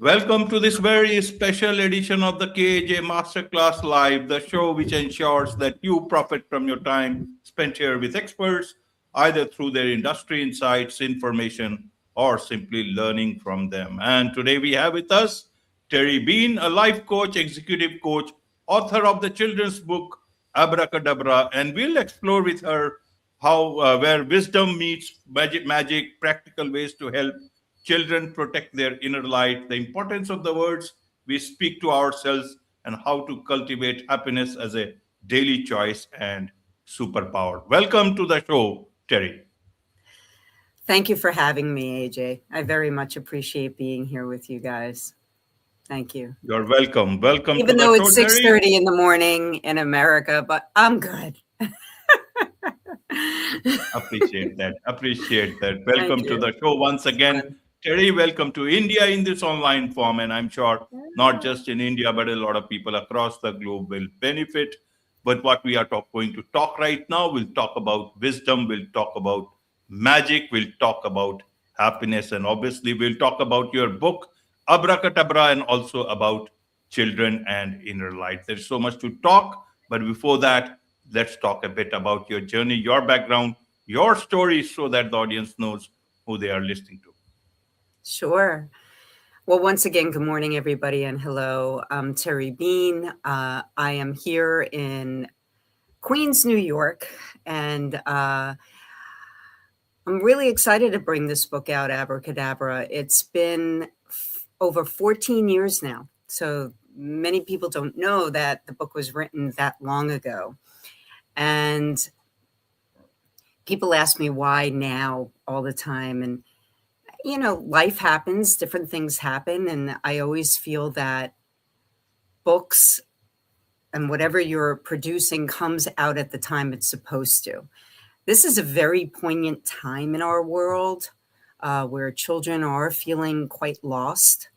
Welcome to this very special edition of the KAJ Masterclass Live, the show which ensures that you profit from your time spent here with experts, either through their industry insights, information, or simply learning from them. And today we have with us Terry Bean, a life coach, executive coach, author of the children's book Abracadabra, and we'll explore with her how where wisdom meets magic, practical ways to help children protect their inner light, the importance of the words we speak to ourselves, and how to cultivate happiness as a daily choice and superpower. Welcome to the show, Terry. Thank you for having me, AJ. I very much appreciate being here with you guys. Thank you. You're welcome. Welcome Even to though the show, it's Terry. 6:30 in the morning in America, but I'm good. Appreciate that. Appreciate that. Thank Welcome to you. the show once again. Fun. Terry, welcome to India in this online form. And I'm sure not just in India, but a lot of people across the globe will benefit. But what we are going to talk right now, we'll talk about wisdom, we'll talk about magic, we'll talk about happiness, and obviously we'll talk about your book, Abracadabra, and also about children and inner light. There's so much to talk, but before that, let's talk a bit about your journey, your background, your story, so that the audience knows who they are listening to. Sure. Well, once again, good morning, everybody, and hello. I'm Terry Bean. I am here in Queens, New York, and I'm really excited to bring this book out, Abracadabra. It's been over 14 years now, so many people don't know that the book was written that long ago. And people ask me why now all the time. And, you know, life happens, different things happen. And I always feel that books and whatever you're producing comes out at the time it's supposed to. This is a very poignant time in our world where children are feeling quite lost.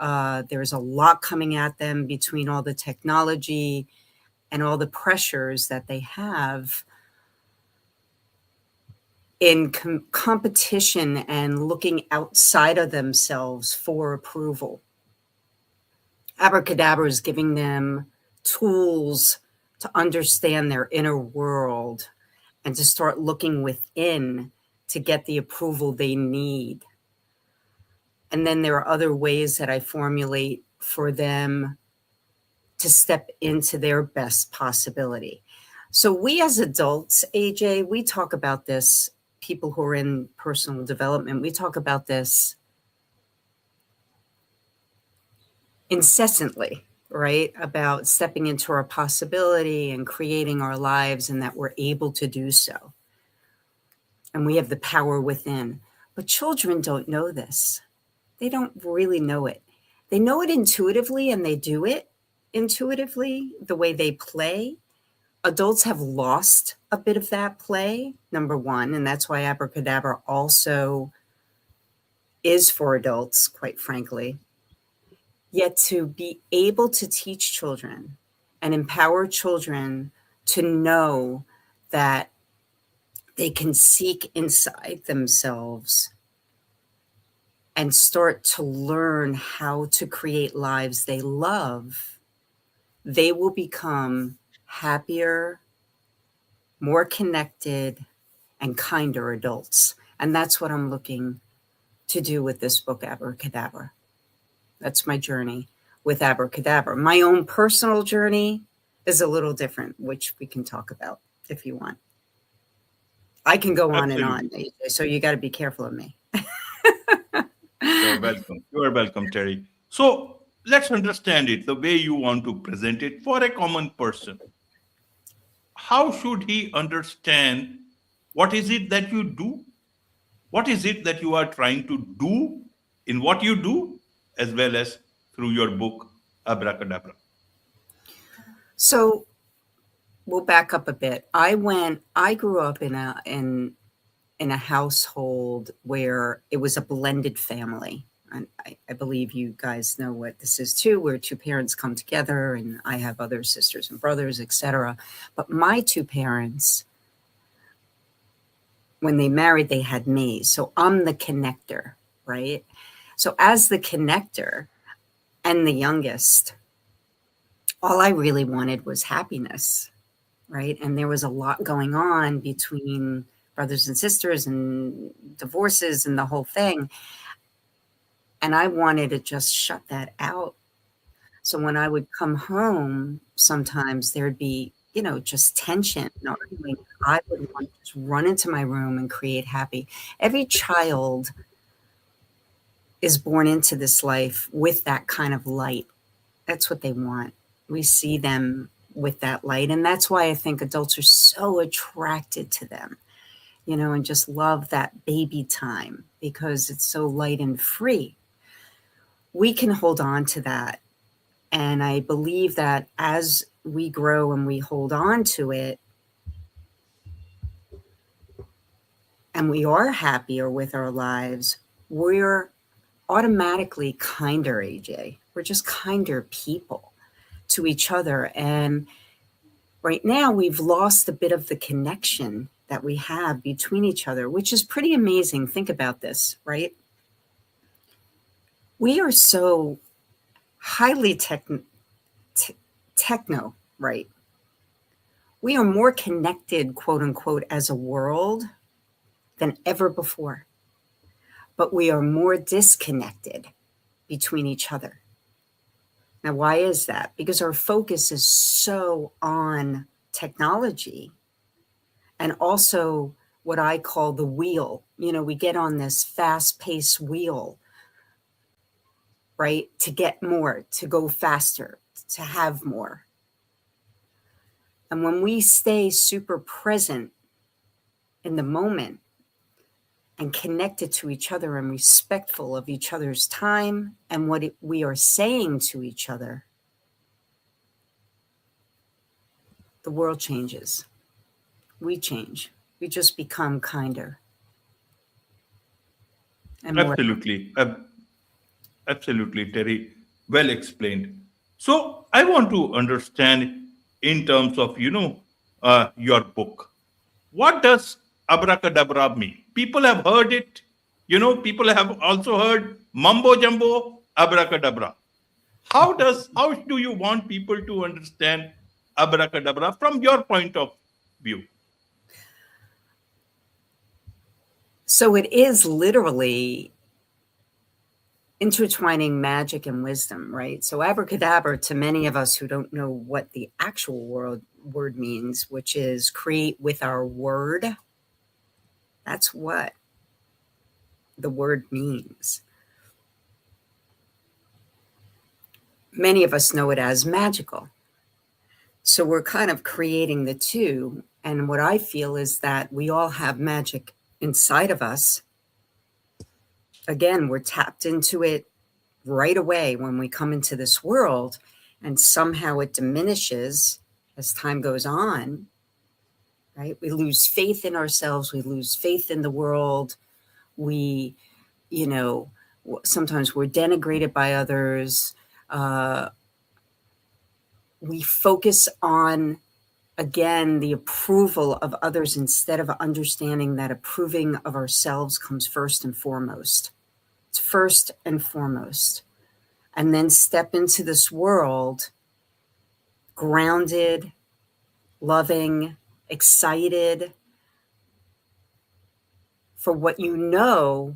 There's a lot coming at them between all the technology and all the pressures that they have in competition and looking outside of themselves for approval. Abracadabra is giving them tools to understand their inner world and to start looking within to get the approval they need. And then there are other ways that I formulate for them to step into their best possibility. So we as adults, AJ, we talk about this, people who are in personal development, we talk about this incessantly, right? About stepping into our possibility and creating our lives, and that we're able to do so. And we have the power within. But children don't know this. They don't really know it. They know it intuitively, and they do it intuitively, the way they play. Adults have lost a bit of that play, number one, and that's why Abracadabra also is for adults, quite frankly. Yet to be able to teach children and empower children to know that they can seek inside themselves and start to learn how to create lives they love, they will become happier, more connected, and kinder adults. And that's what I'm looking to do with this book, Abracadabra. That's my journey with Abracadabra. My own personal journey is a little different, which we can talk about if you want. I can go on and on, so you got to be careful of me. You're welcome. You're welcome, Terry. So let's understand it the way you want to present it for a common person. How should he understand what is it that you do? What is it that you are trying to do in what you do, as well as through your book, Abracadabra? So we'll back up a bit. I grew up in a household where it was a blended family. And I believe you guys know what this is too, where two parents come together, and I have other sisters and brothers, etc. But my two parents, when they married, they had me. So I'm the connector, right? So as the connector, and the youngest, all I really wanted was happiness, right? And there was a lot going on between brothers and sisters and divorces and the whole thing. And I wanted to just shut that out. So when I would come home, sometimes there'd be, just tension and arguing. I would want to just run into my room and create happy. Every child is born into this life with that kind of light. That's what they want. We see them with that light. And that's why I think adults are so attracted to them, and just love that baby time because it's so light and free. We can hold on to that. And I believe that as we grow and we hold on to it, and we are happier with our lives, we're automatically kinder, AJ. We're just kinder people to each other. And right now, we've lost a bit of the connection that we have between each other, which is pretty amazing. Think about this, right? We are so highly techno, right? We are more connected, quote unquote, as a world than ever before. But we are more disconnected between each other. Now, why is that? Because our focus is so on technology and also what I call the wheel. We get on this fast-paced wheel, right? To get more, to go faster, to have more. And when we stay super present in the moment and connected to each other and respectful of each other's time and what we are saying to each other, the world changes. We change. We just become kinder. And more. Absolutely, Terry. Well explained. So I want to understand in terms of, your book. What does abracadabra mean? People have heard it. People have also heard mumbo jumbo abracadabra. How do you want people to understand abracadabra from your point of view? So it is literally intertwining magic and wisdom, right? So abracadabra, to many of us who don't know what the actual word means, which is create with our word. That's what the word means. Many of us know it as magical. So we're kind of creating the two. And what I feel is that we all have magic inside of us. Again, we're tapped into it right away when we come into this world, and somehow it diminishes as time goes on, right? We lose faith in ourselves. We lose faith in the world. We, sometimes we're denigrated by others. We focus on, again, the approval of others instead of understanding that approving of ourselves comes first and foremost. It's first and foremost. And then step into this world grounded, loving, excited for what you're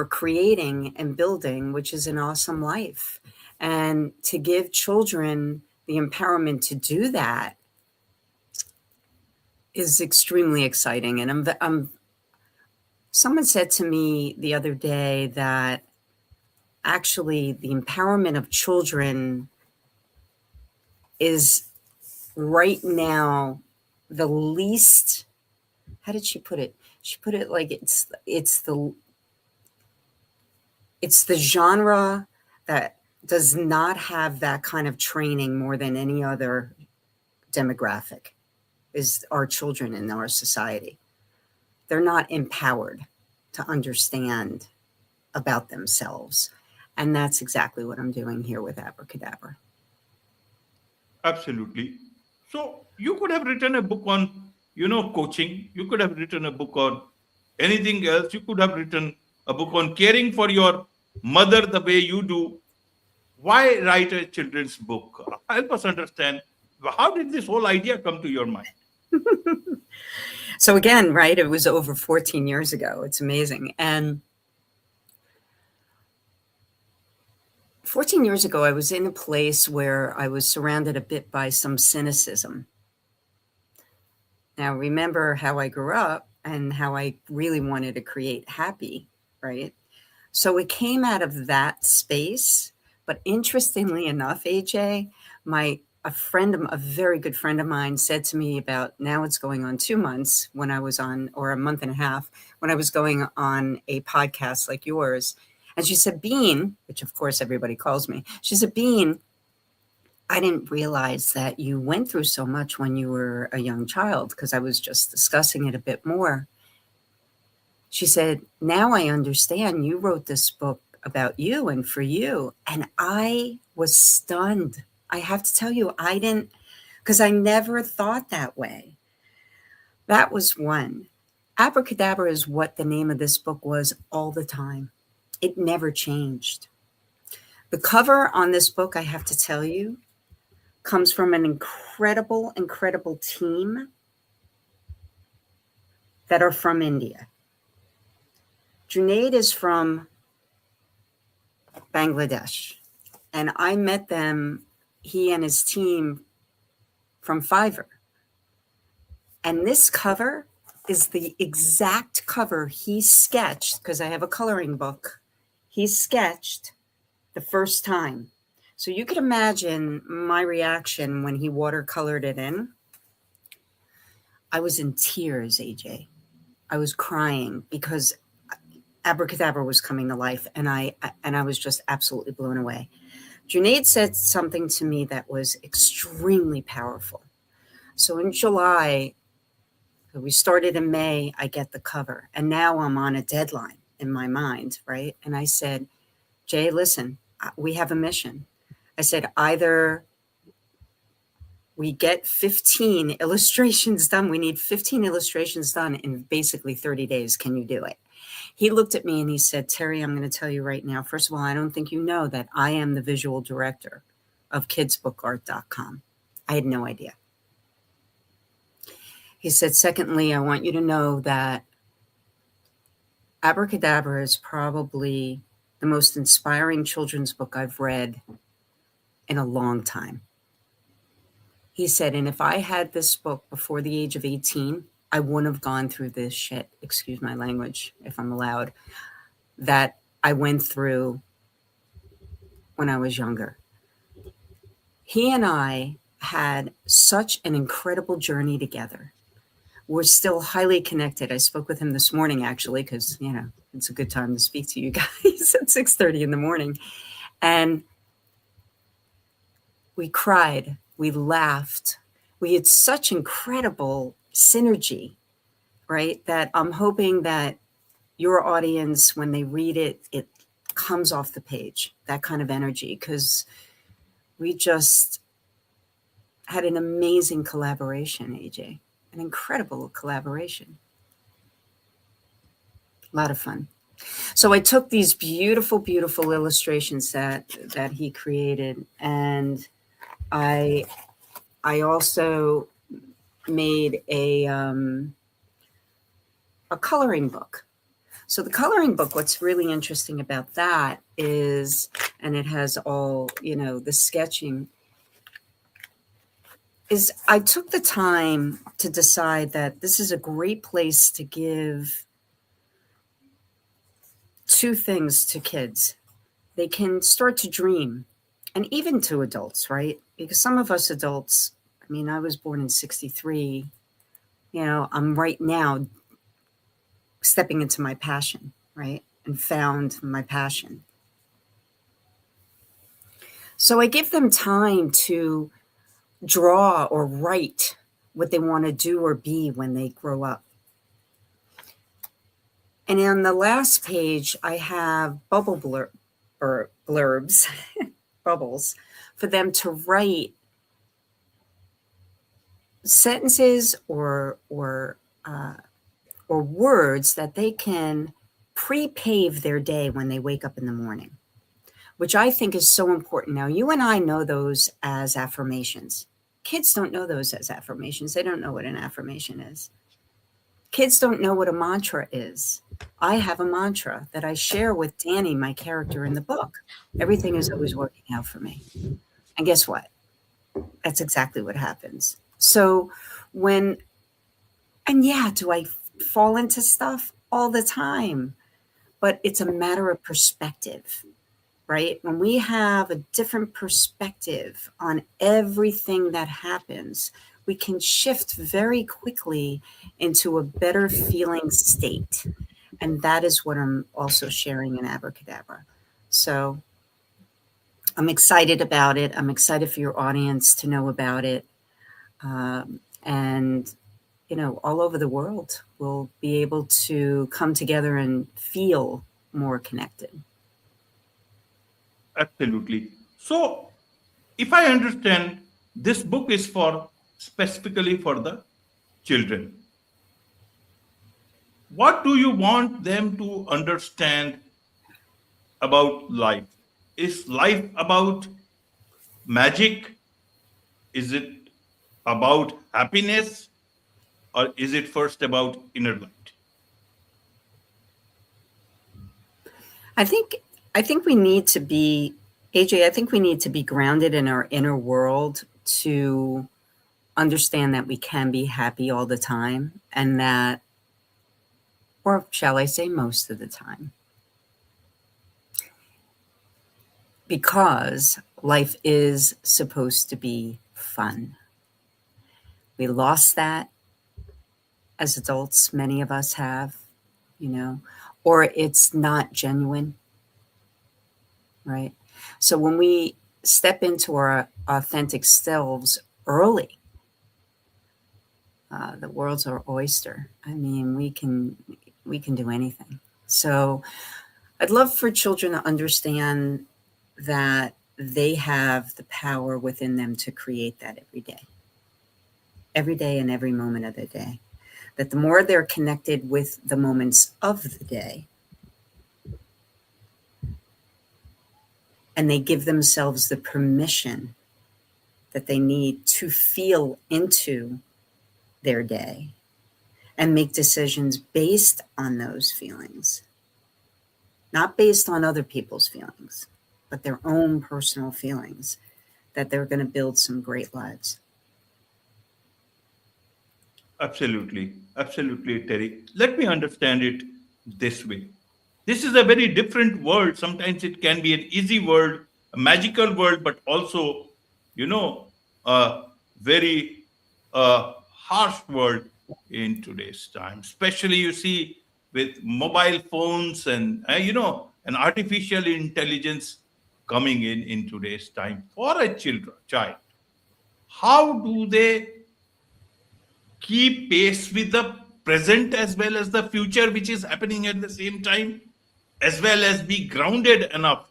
creating and building, which is an awesome life. And to give children the empowerment to do that is extremely exciting. And someone said to me the other day that actually the empowerment of children is right now the least, how did she put it? She put it like it's the genre that does not have that kind of training more than any other demographic is our children in our society. They're not empowered to understand about themselves. And that's exactly what I'm doing here with Abracadabra. Absolutely. So you could have written a book on, coaching. You could have written a book on anything else. You could have written a book on caring for your mother the way you do. why write a children's book? Help us understand, how did this whole idea come to your mind? So again, right, it was over 14 years ago. It's amazing. And 14 years ago, I was in a place where I was surrounded a bit by some cynicism. Now, remember how I grew up and how I really wanted to create happy, right? So it came out of that space. But interestingly enough, AJ, a very good friend of mine said to me about, now it's going on 2 months when I was on, or a month and a half, when I was going on a podcast like yours. And she said, Bean, which of course everybody calls me, she said, Bean, I didn't realize that you went through so much when you were a young child, because I was just discussing it a bit more. She said, now I understand you wrote this book about you and for you. And I was stunned. I have to tell you, I didn't, because I never thought that way. That was one. Abracadabra is what the name of this book was all the time. It never changed. The cover on this book, I have to tell you, comes from an incredible, incredible team that are from India. Junaid is from Bangladesh, and I met them, he and his team, from Fiverr. And this cover is the exact cover he sketched, because I have a coloring book, he sketched the first time. So you could imagine my reaction when he watercolored it in. I was in tears, AJ. I was crying because Abracadabra was coming to life, and I was just absolutely blown away. Junaid said something to me that was extremely powerful. So in July, we started in May, I get the cover, and now I'm on a deadline in my mind, right? And I said, Jay, listen, we have a mission. I said, either we get 15 illustrations done. We need 15 illustrations done in basically 30 days. Can you do it? He looked at me and he said, Terry, I'm going to tell you right now, first of all, I don't think you know that I am the visual director of kidsbookart.com. I had no idea. He said, secondly, I want you to know that Abracadabra is probably the most inspiring children's book I've read in a long time. He said, and if I had this book before the age of 18, I wouldn't have gone through this shit, excuse my language, if I'm allowed, that I went through when I was younger. He and I had such an incredible journey together. We're still highly connected. I spoke with him this morning, actually, because, you know, it's a good time to speak to you guys at 6:30 in the morning. And we cried, we laughed. We had such incredible synergy, right? That I'm hoping that your audience, when they read it, it comes off the page, that kind of energy, because we just had an amazing collaboration, AJ, an incredible collaboration. A lot of fun. So I took these beautiful, beautiful illustrations that he created, and I also made a coloring book. So the coloring book, what's really interesting about that is, and it has all, you know, the sketching, is I took the time to decide that this is a great place to give two things to kids. They can start to dream, and even to adults, right? Because some of us adults, I mean, I was born in 1963, you know, I'm right now stepping into my passion, right? And found my passion. So I give them time to draw or write what they want to do or be when they grow up. And on the last page, I have bubble blurbs, bubbles, for them to write sentences or words that they can pre-pave their day when they wake up in the morning, which I think is so important. Now, you and I know those as affirmations. Kids don't know those as affirmations. They don't know what an affirmation is. Kids don't know what a mantra is. I have a mantra that I share with Danny, my character in the book. Everything is always working out for me. And guess what? That's exactly what happens. So do I fall into stuff all the time? But it's a matter of perspective, right? When we have a different perspective on everything that happens, we can shift very quickly into a better feeling state. And that is what I'm also sharing in Abracadabra. So I'm excited about it. I'm excited for your audience to know about it. And, all over the world will be able to come together and feel more connected. Absolutely. So, if I understand, this book is for specifically for the children. What do you want them to understand about life? Is life about magic? Is it about happiness? Or is it first about inner light? I think I think we need to be AJ, I think we need to be grounded in our inner world to understand that we can be happy all the time, and that, or shall I say most of the time, because life is supposed to be fun. We lost that as adults, many of us have, or it's not genuine, right? So when we step into our authentic selves early, the world's our oyster. I mean, we can do anything. So I'd love for children to understand that they have the power within them to create that every day and every moment of the day. That the more they're connected with the moments of the day, and they give themselves the permission that they need to feel into their day and make decisions based on those feelings, not based on other people's feelings, but their own personal feelings, that they're going to build some great lives. Absolutely. Absolutely, Terry. Let me understand it this way. This is a very different world. Sometimes it can be an easy world, a magical world, but also, you know, a very harsh world in today's time. Especially, you see, with mobile phones and, an artificial intelligence coming in today's time for a child. How do they keep pace with the present as well as the future, which is happening at the same time, as well as be grounded enough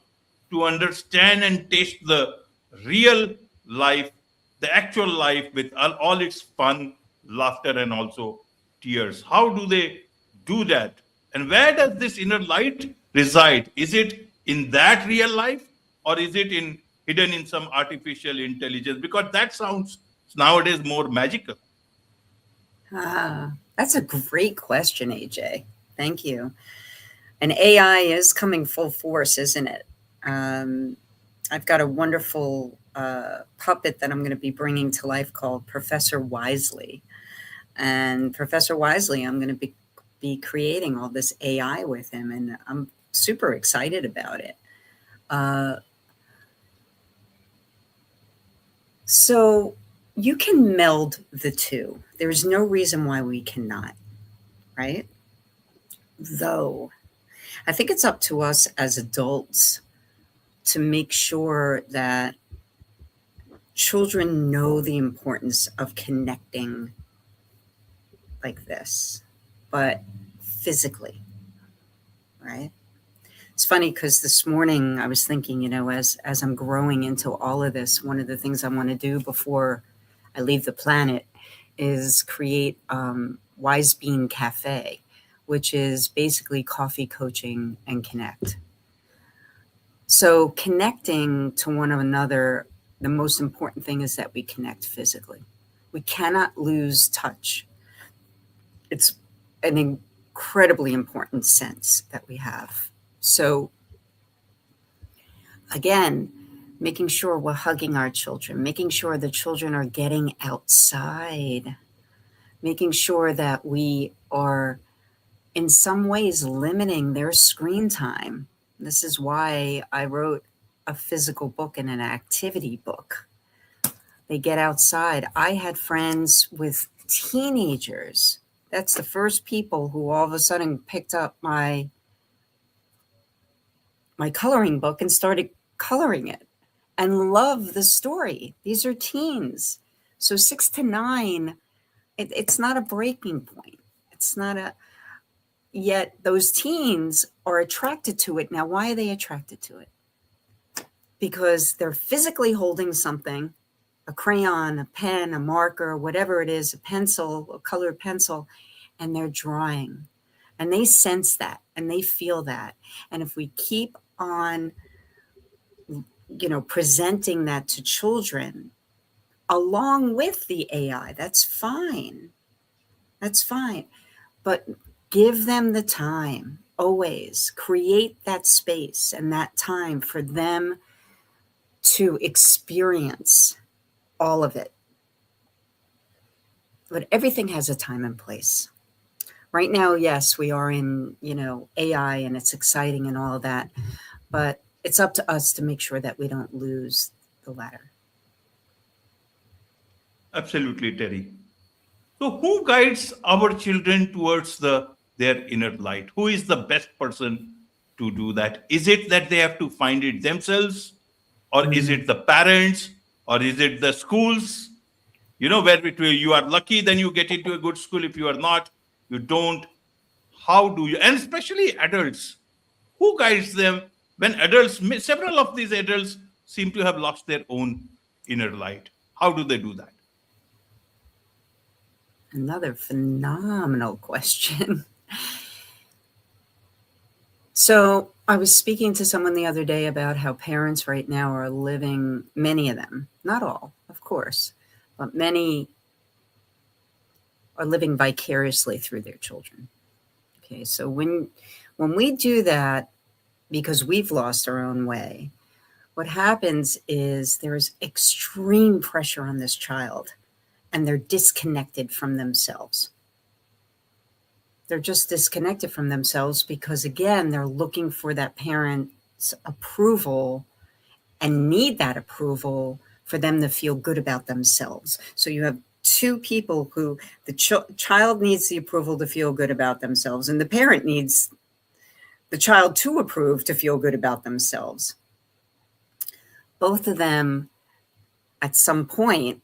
to understand and taste the real life, the actual life with all its fun, laughter, and also tears? How do they do that? And where does this inner light reside? Is it in that real life, or is it in hidden in some artificial intelligence? Because that sounds nowadays more magical. That's a great question, AJ. Thank you. And AI is coming full force, isn't it? I've got a wonderful puppet that I'm going to be bringing to life called Professor Wisely. And Professor Wisely, I'm going to be creating all this AI with him, and I'm super excited about it. So you can meld the two. There's no reason why we cannot, right? Though I think it's up to us as adults to make sure that children know the importance of connecting like this, but physically, right? It's funny because this morning I was thinking, as I'm growing into all of this, one of the things I want to do before I leave the planet is create Wise Bean Cafe, which is basically coffee, coaching, and connect. So connecting to one another, the most important thing is that we connect physically. We cannot lose touch. It's an incredibly important sense that we have. So again, making sure we're hugging our children, making sure the children are getting outside, making sure that we are in some ways limiting their screen time. This is why I wrote a physical book and an activity book. They get outside. I had friends with teenagers. That's the first people who all of a sudden picked up my coloring book and started coloring it and love the story. These are teens. So 6 to 9, it's not a breaking point. It's not a, yet those teens are attracted to it. Now, why are they attracted to it? Because they're physically holding something, a crayon, a pen, a marker, whatever it is, a pencil, a colored pencil, and they're drawing. And they sense that and they feel that. And if we keep on, presenting that to children along with the AI, that's fine. That's fine. But give them the time, always create that space and that time for them to experience all of it. But everything has a time and place. Right now, yes, we are in, AI and it's exciting and all of that, but it's up to us to make sure that we don't lose the latter. Absolutely, Terry. So, who guides our children towards their inner light? Who is the best person to do that? Is it that they have to find it themselves, or is it the parents, or is it the schools? Where you are lucky, then you get into a good school. If you are not, you don't. How do you? And especially adults, who guides them when several of these adults seem to have lost their own inner light? How do they do that? Another phenomenal question. So I was speaking to someone the other day about how parents right now are living, many of them, not all, of course, but many are living vicariously through their children. Okay, so when we do that because we've lost our own way, what happens is there's extreme pressure on this child and they're disconnected from themselves. They're just disconnected from themselves because, again, they're looking for that parent's approval and need that approval for them to feel good about themselves. So you have two people who the child needs the approval to feel good about themselves, and the parent needs the child to approve to feel good about themselves. Both of them, at some point,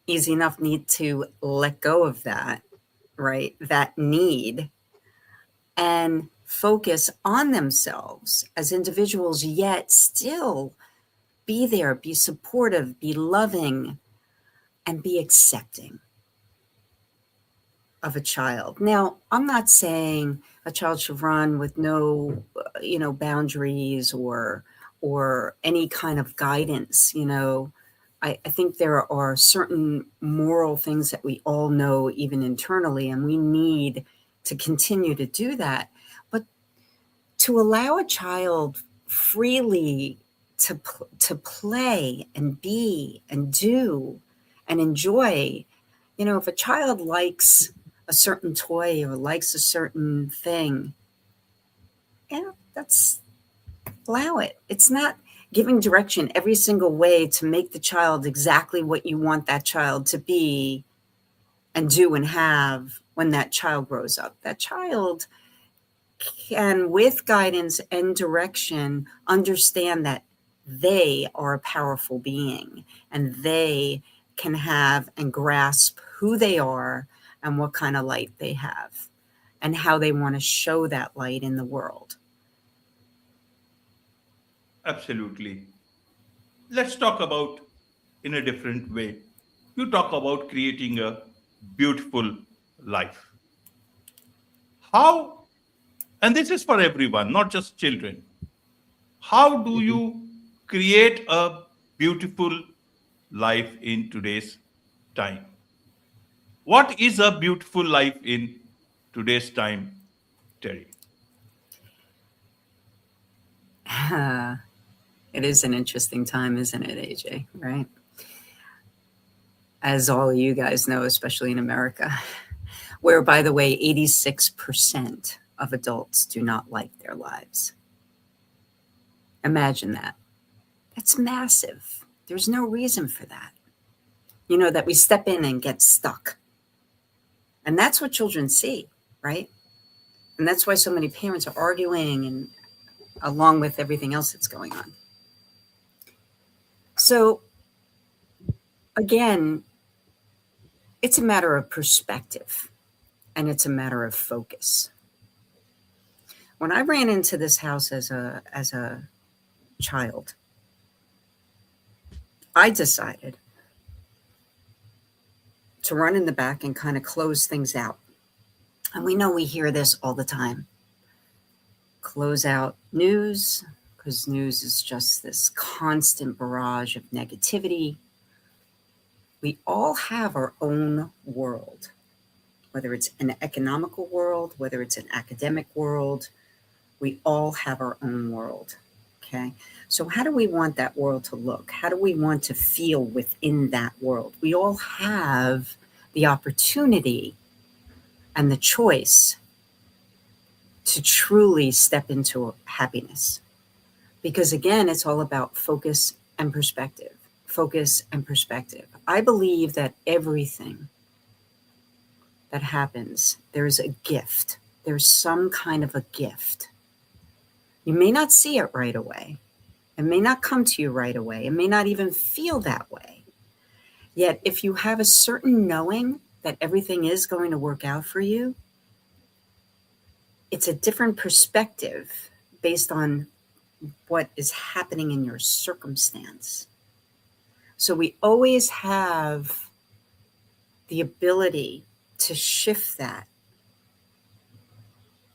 easy enough, need to let go of that, right? That need, and focus on themselves as individuals, yet still be there, be supportive, be loving, and be accepting of a child. Now, I'm not saying a child should run with no, boundaries or any kind of guidance. I think there are certain moral things that we all know, even internally, and we need to continue to do that. But to allow a child freely to play and be and do and enjoy, if a child likes a certain toy or likes a certain thing, that's, allow it. It's not giving direction every single way to make the child exactly what you want that child to be and do and have when that child grows up. That child can, with guidance and direction, understand that they are a powerful being and they can have and grasp who they are and what kind of light they have and how they want to show that light in the world. Absolutely. Let's talk about in a different way. You talk about creating a beautiful life. How, and this is for everyone, not just children. How do Mhm. you create a beautiful life in today's time? What is a beautiful life in today's time, Terry? It is an interesting time, isn't it, AJ? Right? As all you guys know, especially in America, where, by the way, 86% of adults do not like their lives. Imagine that. That's massive. There's no reason for that. That we step in and get stuck. And that's what children see, right? And that's why so many parents are arguing, and along with everything else that's going on. So, again, it's a matter of perspective, and it's a matter of focus. When I ran into this house as a child, I decided to run in the back and kind of close things out. And we know we hear this all the time. Close out news, because news is just this constant barrage of negativity. We all have our own world, whether it's an economical world, whether it's an academic world. We all have our own world. Okay. So, how do we want that world to look? How do we want to feel within that world? We all have the opportunity and the choice to truly step into happiness. Because again, it's all about focus and perspective. Focus and perspective. I believe that everything that happens, there's a gift. There's some kind of a gift. You may not see it right away. It may not come to you right away. It may not even feel that way. Yet, if you have a certain knowing that everything is going to work out for you, it's a different perspective based on what is happening in your circumstance. So we always have the ability to shift that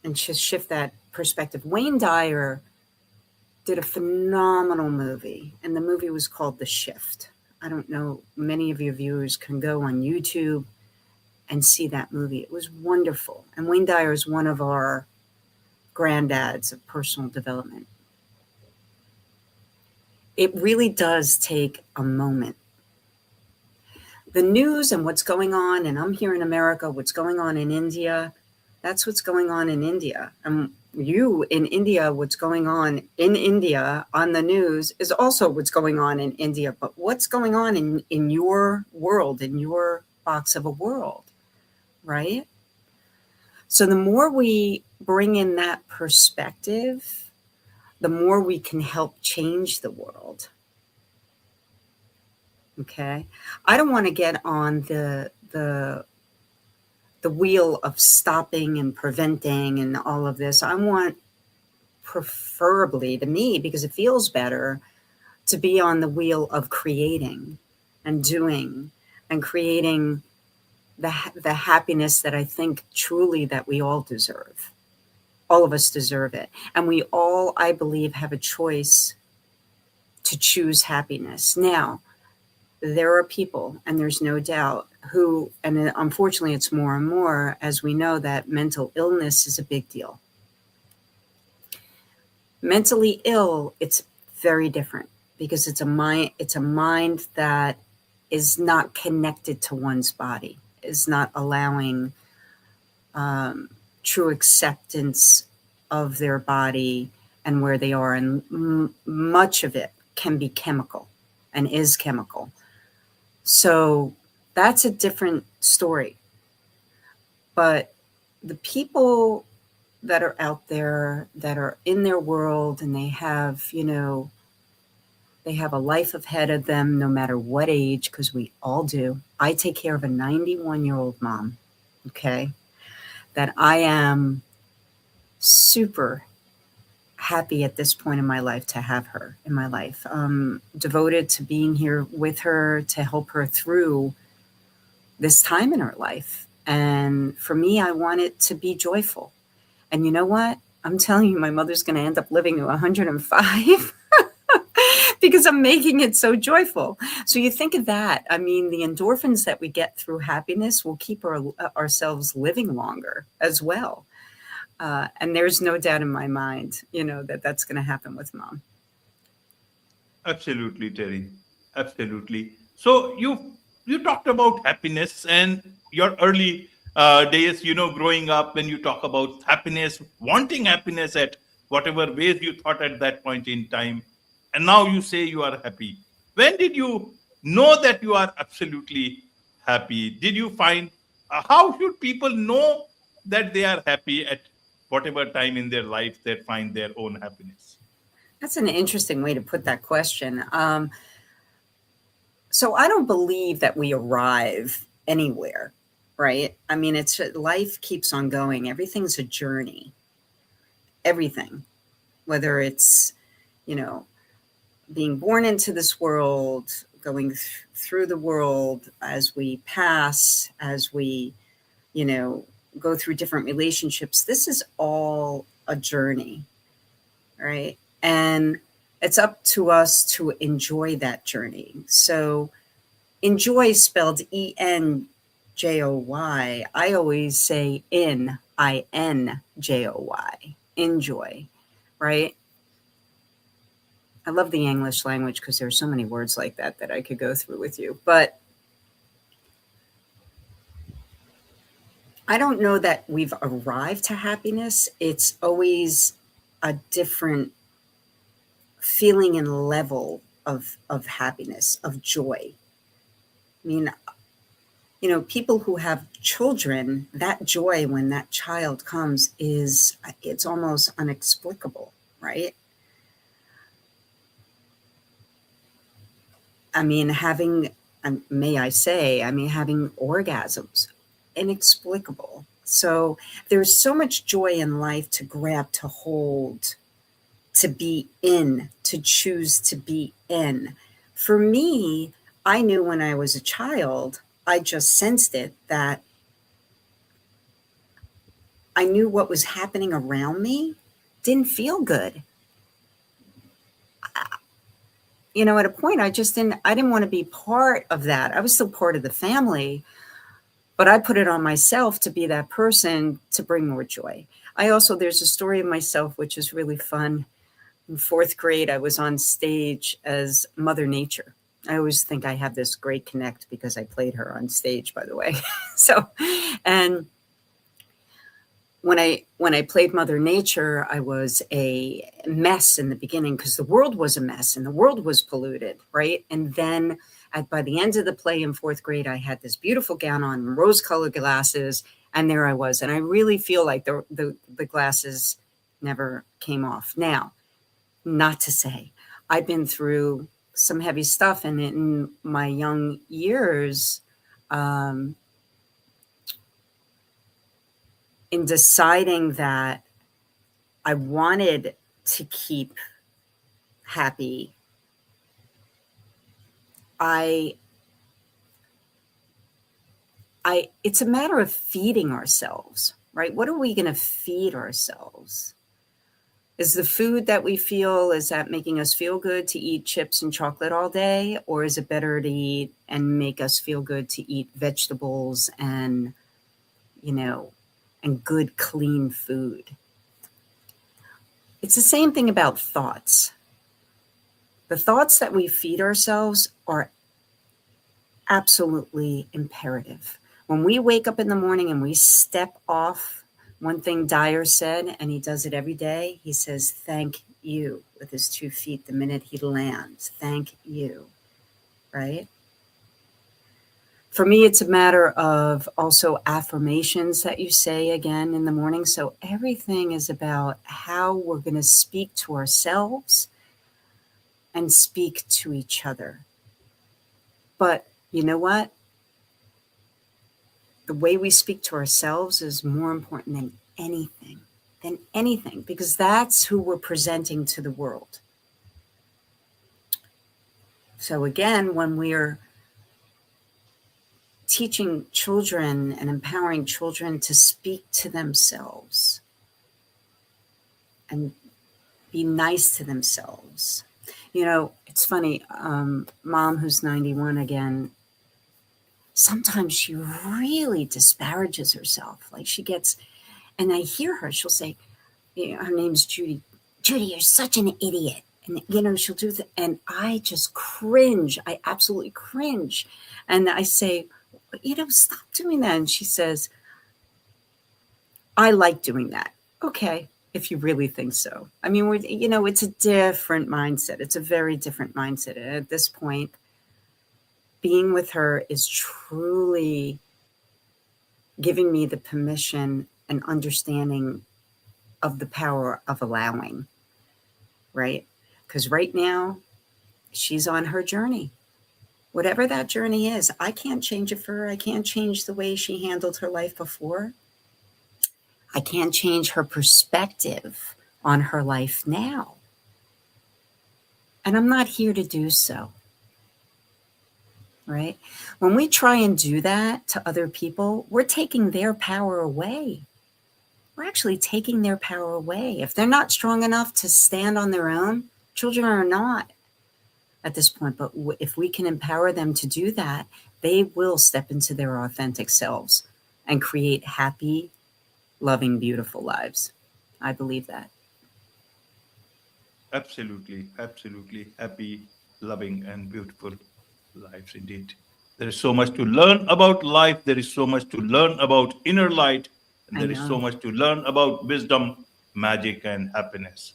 and just shift that perspective. Wayne Dyer did a phenomenal movie, and the movie was called The Shift. I don't know, many of your viewers can go on YouTube and see that movie. It was wonderful. And Wayne Dyer is one of our granddads of personal development. It really does take a moment. The news and what's going on, and I'm here in America, what's going on in India, that's what's going on in India. And you in India, what's going on in India on the news is also what's going on in India. But what's going on in your world, in your box of a world, right? So the more we bring in that perspective, the more we can help change the world. Okay. I don't want to get on the wheel of stopping and preventing and all of this. I want, preferably to me, because it feels better, to be on the wheel of creating and doing and creating the happiness that I think truly that we all deserve. All of us deserve it. And we all, I believe, have a choice to choose happiness. Now, there are people, and there's no doubt, who, and unfortunately it's more and more, as we know, that mental illness is a big deal. Mentally ill, it's very different, because it's a mind that is not connected to one's body, is not allowing true acceptance of their body and where they are. And much of it can be chemical and is chemical. So that's a different story. But the people that are out there that are in their world, and they have, they have a life ahead of them, no matter what age, because we all do. I take care of a 91-year-old mom, okay, that I am super happy at this point in my life to have her in my life. Devoted to being here with her to help her through this time in her life. And for me, I want it to be joyful. And you know what? I'm telling you, my mother's going to end up living to 105 because I'm making it so joyful. So you think of that. I mean, the endorphins that we get through happiness will keep ourselves living longer as well. And there's no doubt in my mind, that that's going to happen with Mom. Absolutely, Terry. Absolutely. So you talked about happiness and your early days, growing up, when you talk about happiness, wanting happiness at whatever ways you thought at that point in time, and now you say you are happy. When did you know that you are absolutely happy? Did you find how should people know that they are happy at whatever time in their life they find their own happiness? That's an interesting way to put that question. So I don't believe that we arrive anywhere, right? I mean, it's life keeps on going. Everything's a journey. Everything, whether it's, you know, being born into this world, going through the world as we pass, as we, go through different relationships. This is all a journey, right? And it's up to us to enjoy that journey. So enjoy spelled ENJOY. I always say INJOY. Enjoy, right? I love the English language because there's so many words like that I could go through with you. But I don't know that we've arrived to happiness. It's always a different feeling and level of happiness, of joy. I mean, people who have children, that joy when that child comes it's almost inexplicable, right? I mean, may I say, having orgasms, inexplicable. So there's so much joy in life to grab, to hold, to be in, to choose to be in. For me, I knew when I was a child, I just sensed it, that I knew what was happening around me didn't feel good. At a point, I didn't want to be part of that. I was still part of the family, but I put it on myself to be that person to bring more joy. There's a story of myself, which is really fun. In fourth grade, I was on stage as Mother Nature. I always think I have this great connect because I played her on stage, by the way. And when I played Mother Nature, I was a mess in the beginning because the world was a mess and the world was polluted, right? And then by the end of the play in fourth grade, I had this beautiful gown on, rose-colored glasses, and there I was. And I really feel like the glasses never came off. Now, not to say, I've been through some heavy stuff, and in my young years, in deciding that I wanted to keep happy, it's a matter of feeding ourselves, right? What are we going to feed ourselves? Is the food that we feel, is that making us feel good to eat chips and chocolate all day? Or is it better to eat and make us feel good to eat vegetables and, and good, clean food? It's the same thing about thoughts. The thoughts that we feed ourselves are absolutely imperative. When we wake up in the morning and we step off, one thing Dyer said, and he does it every day, he says, thank you, with his 2 feet the minute he lands. Thank you, right? For me, it's a matter of also affirmations that you say again in the morning. So everything is about how we're going to speak to ourselves and speak to each other. But you know what? The way we speak to ourselves is more important than anything, because that's who we're presenting to the world. So again, when we're teaching children and empowering children to speak to themselves, and be nice to themselves. You know, it's funny, mom who's 91 again, sometimes she really disparages herself. Like she gets, and I hear her, she'll say, you know, her name's Judy. Judy, you're such an idiot. And, you know, she'll do that. And I just cringe. I absolutely cringe. And I say, you know, stop doing that. And she says, I like doing that. Okay, if you really think so. I mean, we're, you know, it's a different mindset. It's a very different mindset. And at this point, being with her is truly giving me the permission and understanding of the power of allowing, right? Because right now, she's on her journey. Whatever that journey is, I can't change it for her. I can't change the way she handled her life before. I can't change her perspective on her life now. And I'm not here to do so, right? When we try and do that to other people, we're taking their power away. We're actually taking their power away. If they're not strong enough to stand on their own, children are not at this point. But if we can empower them to do that, they will step into their authentic selves and create happy, loving, beautiful lives. I believe that. Absolutely, absolutely happy, loving, and beautiful lives indeed. There is so much to learn about life. There is so much to learn about inner light. And I there is so know. much to learn about wisdom, magic, and happiness.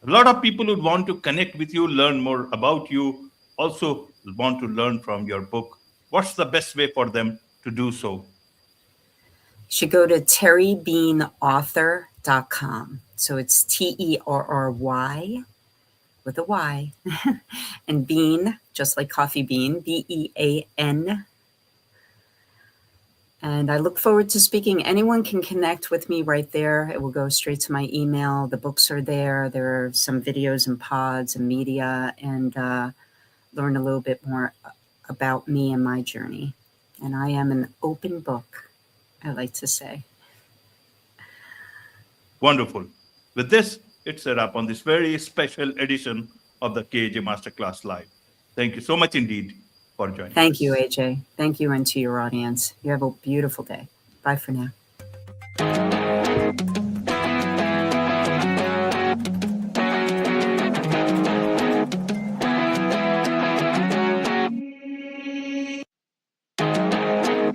A lot of people would want to connect with you, learn more about you, also want to learn from your book. What's the best way for them to do so? You should go to terrybeanauthor.com. So it's TERRY with a Y and bean, just like coffee bean, BEAN. And I look forward to speaking. Anyone can connect with me right there. It will go straight to my email. The books are there. There are some videos and pods and media, and learn a little bit more about me and my journey. And I am an open book, I like to say. Wonderful. With this, it's a wrap on this very special edition of the KAJ Masterclass Live. Thank you so much indeed for joining Thank you, us. AJ. Thank you, and to your audience. You have a beautiful day. Bye for now.